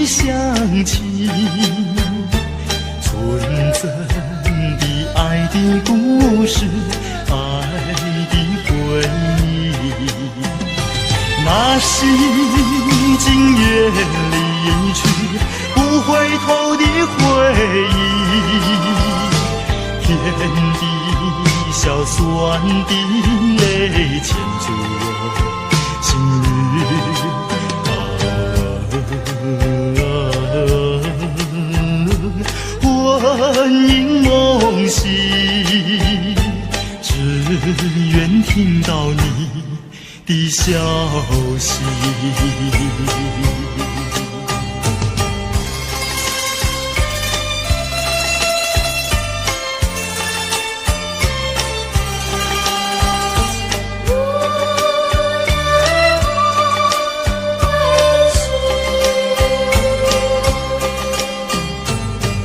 乡情，纯真的爱的故事，爱的回忆，那是经夜离去不回头的回忆，甜的笑酸的泪牵住我心里。魂萦梦系，只愿听到你的消息。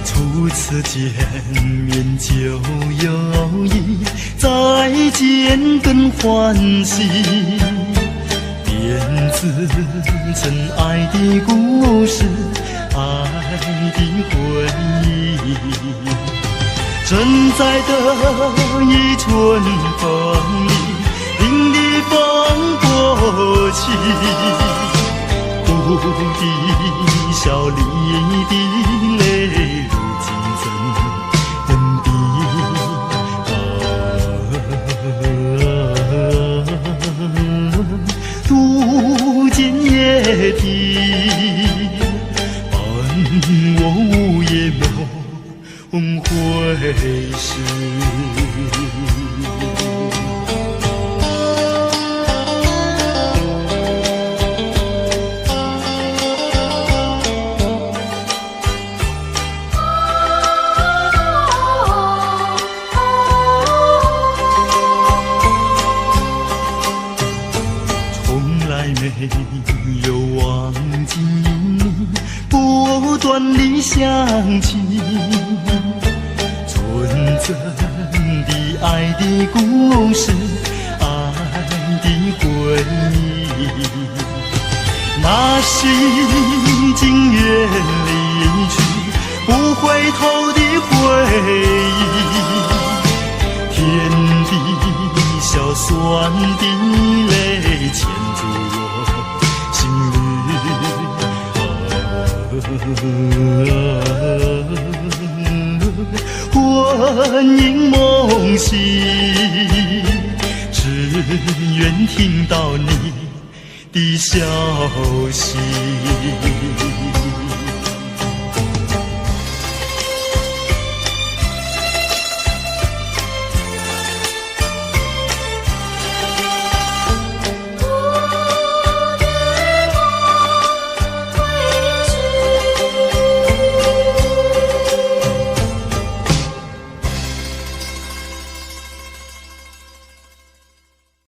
初次见面就有意，再见更欢喜，编织成爱的故事，爱的回忆。正在得意春风里，令的风过起，不的笑里的泪如渡尽夜啼，伴我午夜梦回时。没有忘记你不断的想起，纯真的爱的故事，爱的回忆，那是经月离去不回头的回忆，甜的笑酸的泪牵住我心里，魂萦梦系，只愿听到你的消息。